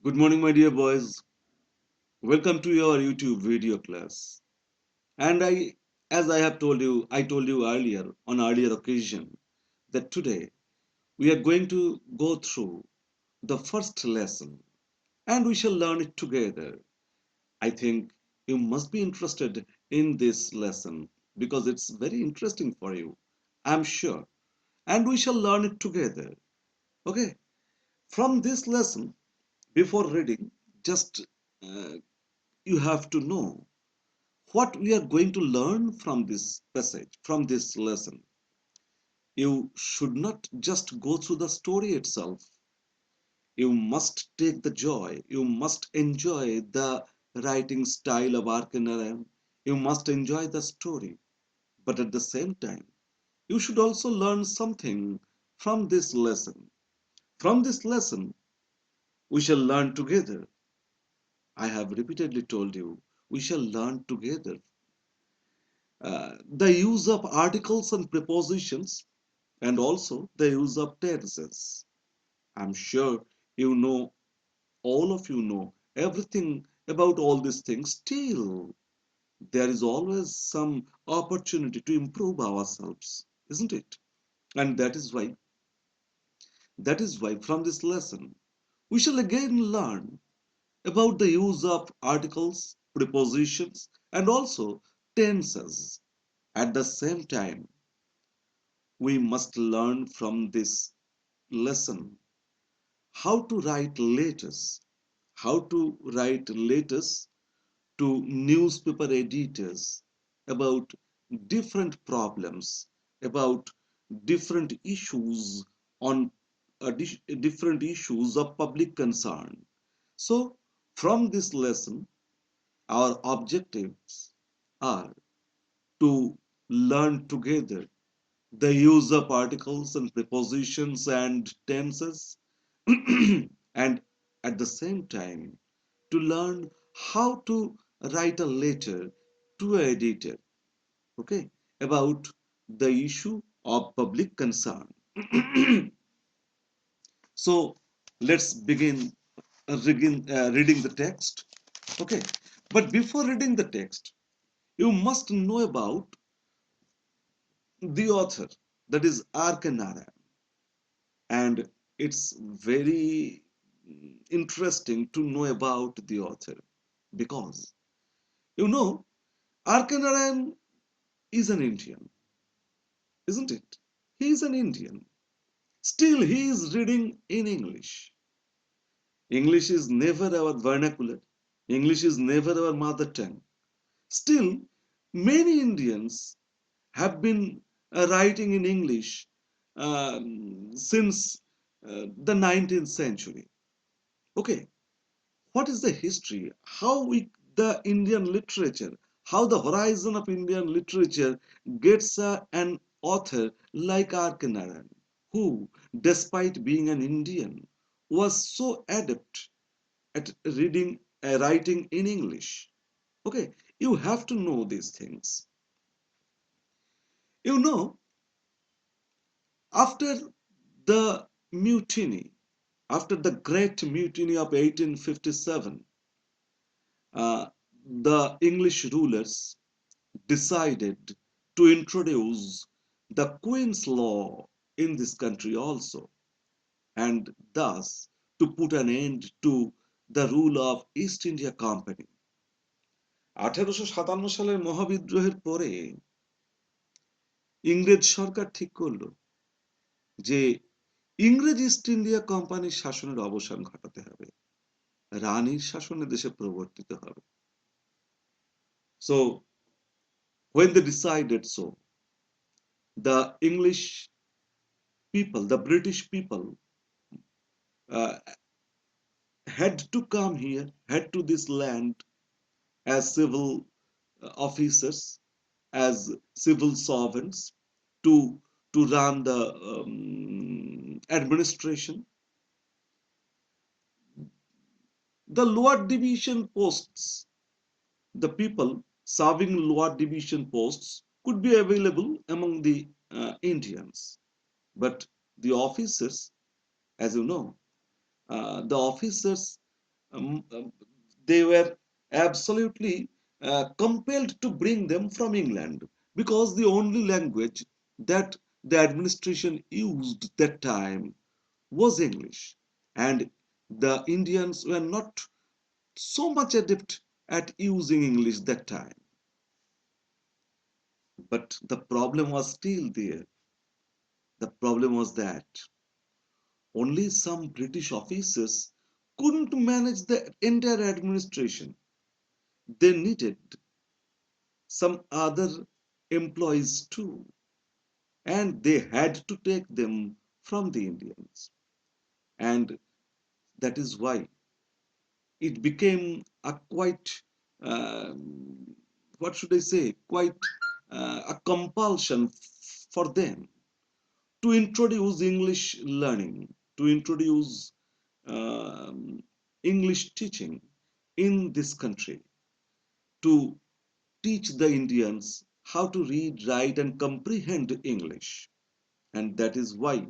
Good morning, my dear boys. Welcome to your YouTube video class. And as I have told you earlier on earlier occasion that today we are going to go through the first lesson and we shall learn it together. I think you must be interested in this lesson because it's very interesting for you. I'm sure. And we shall learn it together. Okay. From this lesson, before reading, just uh, you have to know what we are going to learn from this passage, from this lesson. You should not just go through the story itself. You must take the joy. You must enjoy the writing style of Arkanarayan. You must enjoy the story. But at the same time, you should also learn something from this lesson. From this lesson, we shall learn together. I have repeatedly told you, we shall learn together the use of articles and prepositions and also the use of tenses. I'm sure you know, all of you know everything about all these things. Still, there is always some opportunity to improve ourselves, isn't it? And that is why from this lesson, we shall again learn about the use of articles, prepositions, and also tenses. At the same time, we must learn from this lesson how to write letters, how to write letters to newspaper editors about different problems, about different issues on different issues of public concern. So, from this lesson, our objectives are to learn together the use of articles and prepositions and tenses, and at the same time to learn how to write a letter to an editor, okay, about the issue of public concern. So let's begin reading the text, okay. But before reading the text, you must know about the author, that is R.K. Narayan. And it's very interesting to know about the author because you know R.K. Narayan is an Indian, isn't it? He is an Indian. Still, he is reading in English. English is never our vernacular. English is never our mother tongue. Still, many Indians have been writing in English since the 19th century. Okay, what is the history? How the Indian literature, how the horizon of Indian literature gets an author like R.K. Narayan, who, despite being an Indian, was so adept at writing in English. Okay, you have to know these things. You know, after the mutiny, after the Great Mutiny of 1857, uh, the English rulers decided to introduce the Queen's Law in this country also, and thus to put an end to the rule of East India Company. 1857 সালের মহাবিদ্রোহের পরে ইংরেজ সরকার ঠিক করলো যে ইংরেজ east India কোম্পানির শাসনের অবসান ঘটাতে হবে, রানীর শাসনে দেশে প্রবর্তিত হবে। So when they decided so, the English people, the British people, uh, had to come here, had to this land as civil officers, as civil servants to run the administration. The lower division posts, the people serving lower division posts could be available among the Indians, but the officers, as you know, the officers um, um, they were absolutely compelled to bring them from England because the only language that the administration used that time was English. And the Indians were not so much adept at using English that time. But the problem was still there. The problem was that only some British officers couldn't manage the entire administration. They needed some other employees too, and they had to take them from the Indians. And that is why it became a quite, what should I say, quite a compulsion for them to introduce English learning, to introduce um, English teaching in this country, to teach the Indians how to read, write, and comprehend English. And that is why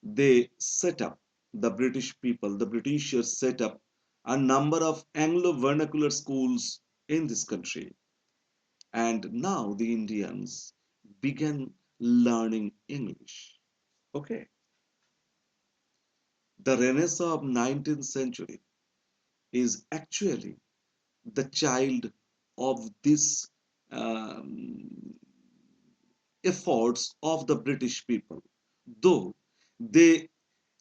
they set up, the British people, the Britishers set up a number of Anglo vernacular schools in this country. And now the Indians began learning English. Okay. The Renaissance of 19th century is actually the child of this um, efforts of the British people, though they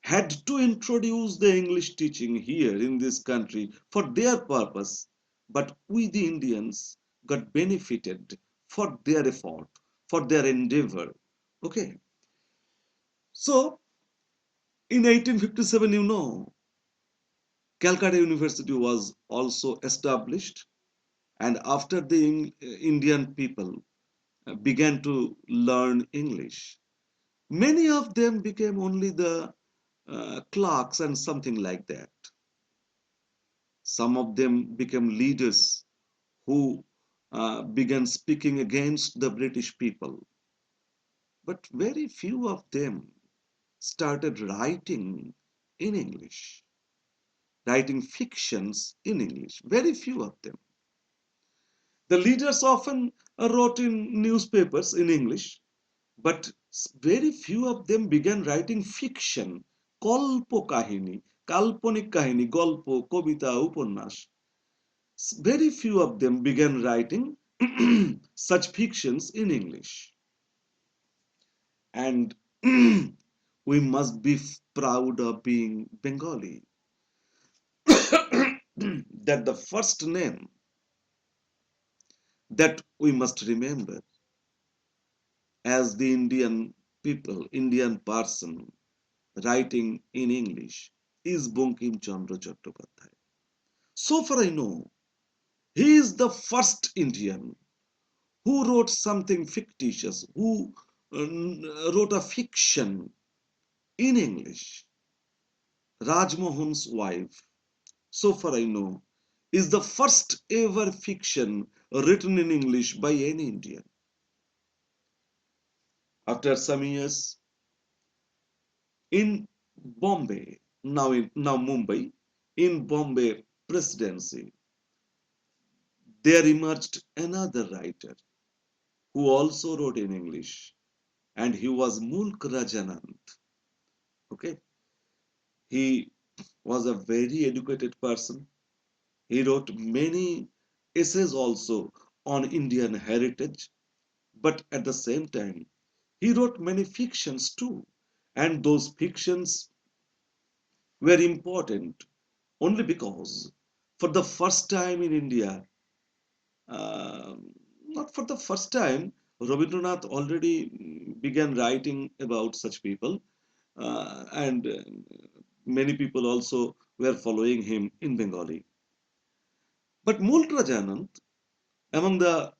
had to introduce the English teaching here in this country for their purpose, but we the Indians got benefited for their effort, for their endeavor. Okay, so in 1857, Calcutta University was also established, and after the Indian people began to learn English, many of them became only the clerks and something like that. Some of them became leaders who began speaking against the British people. But very few of them started writing in English, writing fictions in English. Very few of them. The leaders often wrote in newspapers in English, but very few of them began writing fiction, কল্প কাহিনী, কাল্পনিক কাহিনী, গল্প, কবিতা, উপন্যাস. Very few of them began writing such fictions in English. And we must be proud of being Bengali. That the first name that we must remember as the Indian people, Indian person writing in English is Bankim Chandra Chattopadhyay. So far I know, he is the first Indian who wrote something fictitious, who wrote a fiction in English. Rajmohan's wife, so far I know, is the first ever fiction written in English by any Indian. After some years in Bombay, now Mumbai, in Bombay presidency, there emerged another writer who also wrote in English, and he was Mulk Rajanand. Okay, he was a very educated person. He wrote many essays also on Indian heritage, but at the same time, he wrote many fictions too. And those fictions were important only because for the first time in India, uh, not for the first time, Rabindranath already began writing about such people, and many people also were following him in Bengali. But Mulk Rajanand, among the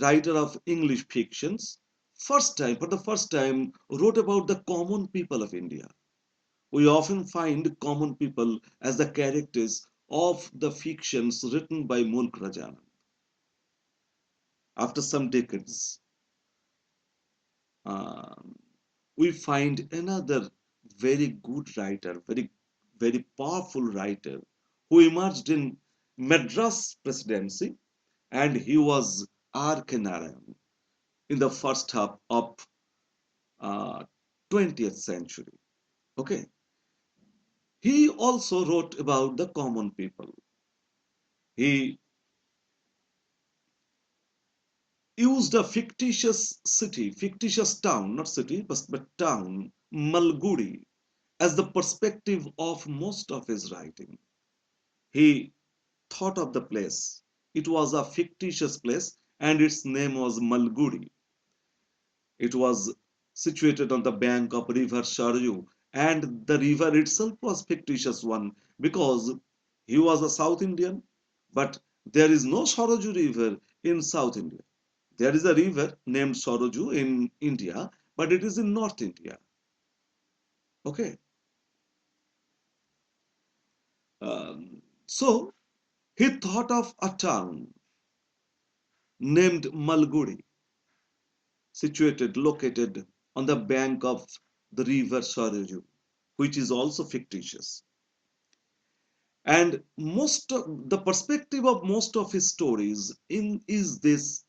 writer of English fictions, for the first time, wrote about the common people of India. We often find common people as the characters of the fictions written by Mulk Rajanand. After some decades, um, we find another very good writer, very powerful writer, who emerged in Madras presidency, and he was R.K. Narayan in the first half of uh, 20th century. Okay, he also wrote about the common people. He used a fictitious city, fictitious town, not city, but town, Malgudi, as the perspective of most of his writing. He thought of the place. It was a fictitious place and its name was Malgudi. It was situated on the bank of river Sharju, and the river itself was fictitious one because he was a South Indian, but there is no Saraju river in South India. There is a river named Saraju in India, but it is in North India. Okay. So he thought of a town named Malgudi, located on the bank of the river Saraju, which is also fictitious. And most of the perspective of most of his stories in is this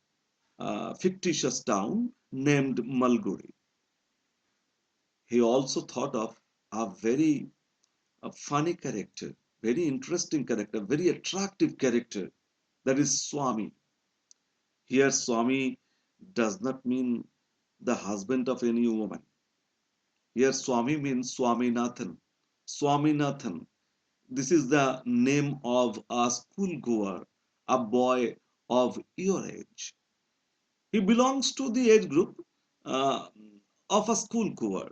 fictitious town named Malgudi. He also thought of a very funny character, very interesting character, very attractive character, that is Swami. Here, Swami does not mean the husband of any woman. Here, Swami means Swaminathan. Swaminathan. This is the name of a schoolgoer, a boy of your age. He belongs to the age group uh, of a schoolgoer.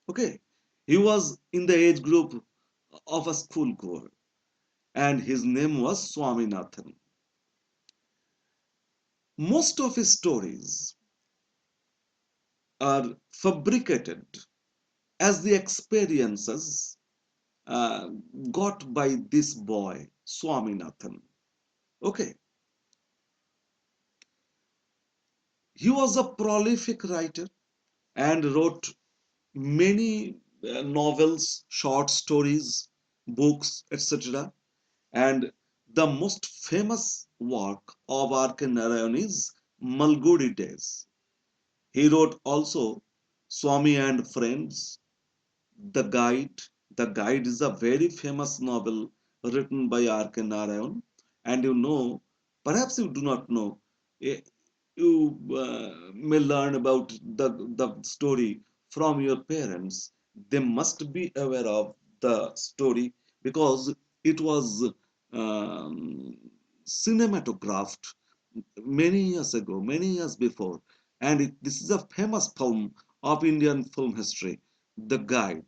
Okay, he was in the age group of a schoolgoer, and his name was Swaminathan. Most of his stories are fabricated as the experiences uh, got by this boy, Swaminathan. Okay, he was a prolific writer and wrote many novels, short stories, books, etc. And the most famous work of R.K. Narayan is Malgudi Days. He wrote also Swami and Friends, The Guide. The Guide is a very famous novel written by R.K. Narayan. And you know, perhaps you do not know, eh, you may learn about the story from your parents. They must be aware of the story because it was um, cinematographed many years ago, many years before. And this is a famous film of Indian film history, The Guide.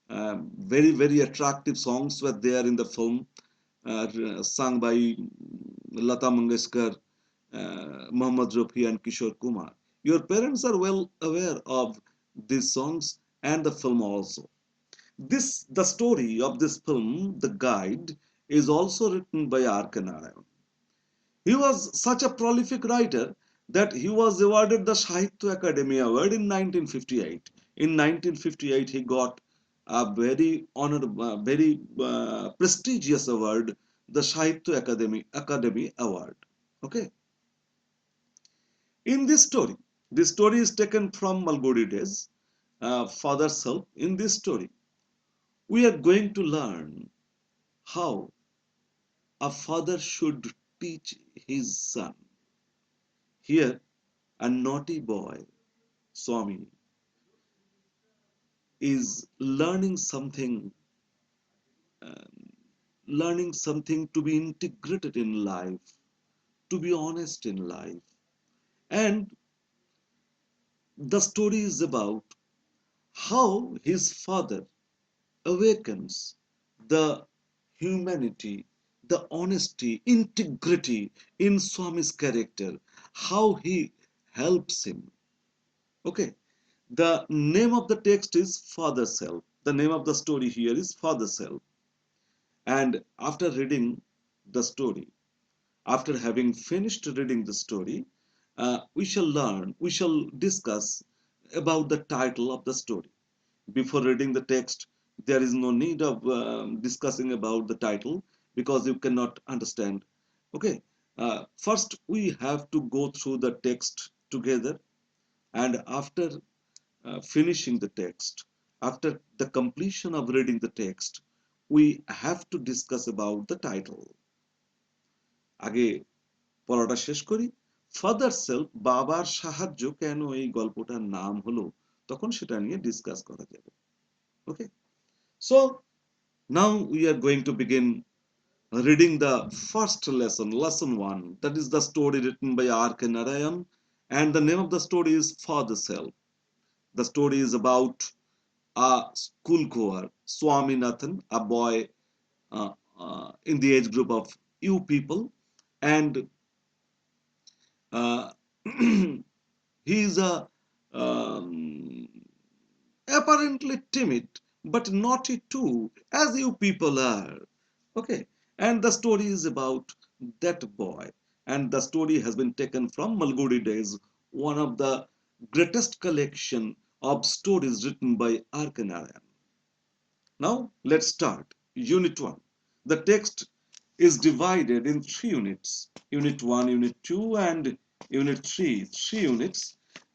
Very, very attractive songs were there in the film, sung by Lata Mangeshkar, Mohammad Rafi, and Kishore Kumar. Your parents are well aware of these songs and the film also. The story of this film, The Guide, is also written by R.K. Narayan. He was such a prolific writer that he was awarded the Sahitya Academy Award in 1958. In 1958, he got a very very prestigious award, the Sahitya Academy Award. Okay. In this story is taken from Malgudi Days, Father's Help. In this story, we are going to learn how a father should teach his son. Here, a naughty boy, Swami, is um, learning something to be integrated in life, to be honest in life. And the story is about how his father awakens the humanity, the honesty, integrity in Swami's character, how he helps him. Okay, the name of the text is Father Self. The name of the story here is Father Self. And after reading the story, after having finished reading the story, we shall discuss about the title of the story. Before reading the text, There is no need of discussing about the title because you cannot understand. Okay, first we have to go through the text together, and after finishing the text, after the completion of reading the text, we have to discuss about the title. আগে পড়াটা শেষ করি, father self বাবার সাহায্য কেন এই গল্পটার নাম হলো, তখন সেটা নিয়ে ডিসকাস করা যাবে। ওকে, so now we are going to begin reading the first lesson, lesson 1, that is the story written by R.K. Narayan, and the name of the story is Father Self. The story is about a schoolgoer, Swaminathan, a boy in the age group of you people, and uh, he is a um, apparently timid but naughty too, as you people are. Okay, and the story is about that boy, and the story has been taken from Malgudi Days, one of the greatest collection of stories written by R.K. Narayan. Now let's start. Unit 1. The text is divided in 3 units. Unit 1, Unit 2, and Unit 3. 3 units.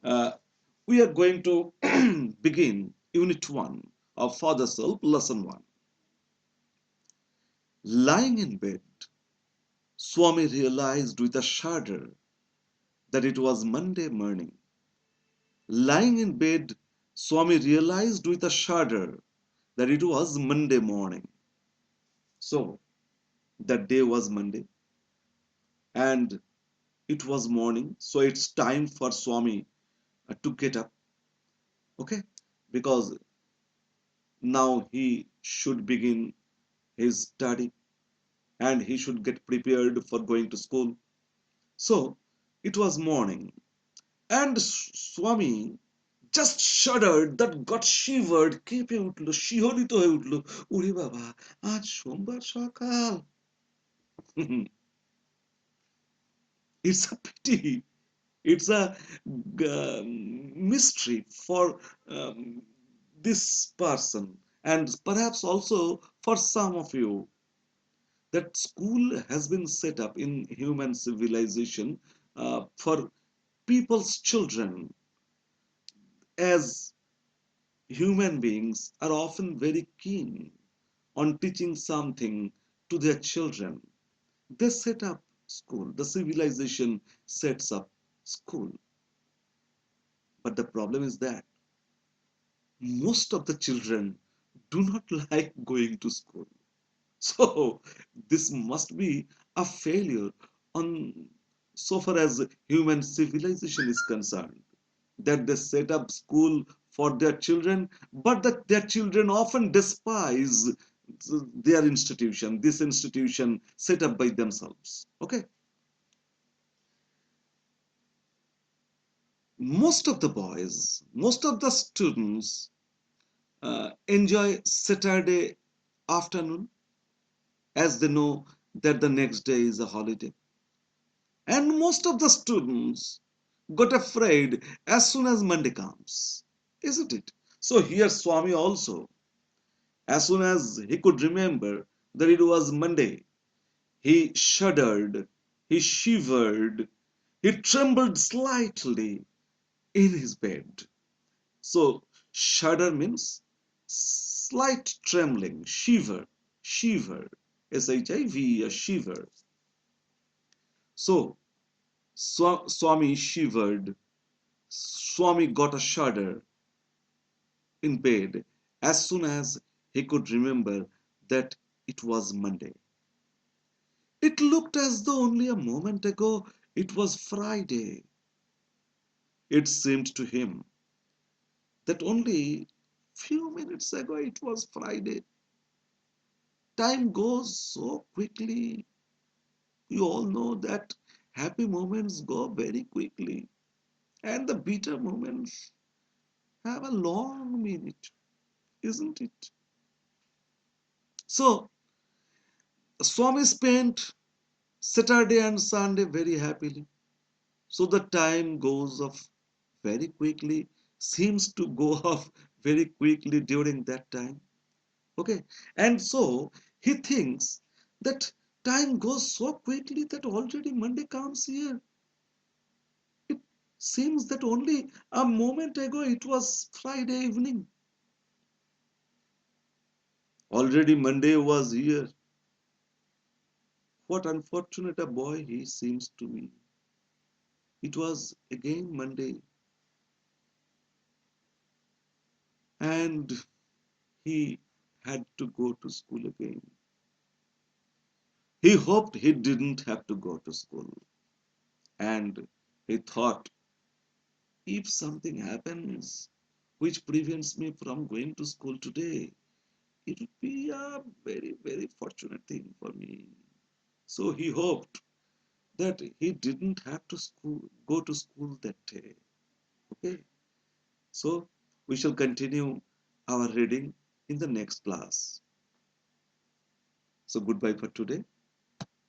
Uh, we are going to begin Unit 1 of Father Self, Lesson 1. Lying in bed, Swami realized with a shudder that it was Monday morning. Lying in bed, Swami realized with a shudder that it was Monday morning. So, that day was Monday and it was morning. So, it's time for Swami to get up, okay? Because now he should begin his study and he should get prepared for going to school. So, it was morning and Swami just shuddered, that got shivered, কেঁপে উঠলো, শিহরিত হয়ে উঠলো, ওরে বাবা, আজ সোমবার সকাল। It's a pity. It's a mystery for um, this person, and perhaps also for some of you, that school has been set up in human civilization for people's children, as human beings are often very keen on teaching something to their children. They set up school. The civilization sets up school. But the problem is that most of the children do not like going to school. So this must be a failure on so far as human civilization is concerned, that they set up school for their children, but that their children often despise their institution, this institution set up by themselves. Okay, most of the boys, most of the students enjoy Saturday afternoon, as they know that the next day is a holiday. And most of the students got afraid as soon as Monday comes, isn't it? So here Swami also, as soon as he could remember that it was Monday, he shuddered, he shivered, he trembled slightly in his bed. So shudder means slight trembling, shiver, S-H-I-V, a shiver. So Swami shivered, Swami got a shudder in bed as soon as he could remember that it was Monday. It looked as though only a moment ago it was Friday. It seemed to him that only few minutes ago it was Friday. Time goes so quickly. You all know that happy moments go very quickly, and the bitter moments have a long minute, isn't it? So, Swami spent Saturday and Sunday very happily. So the time goes off very quickly, seems to go off very quickly during that time. Okay, and so he thinks that time goes so quickly that already Monday comes here. It seems that only a moment ago it was Friday evening. Already Monday was here. What unfortunate a boy he seems to me. It was again Monday, and he had to go to school again. He hoped he didn't have to go to school, and he thought, if something happens which prevents me from going to school today, it would be a very, very fortunate thing for me. So he hoped that he didn't have to go to school that day. Okay, so we shall continue our reading in the next class. So goodbye for today.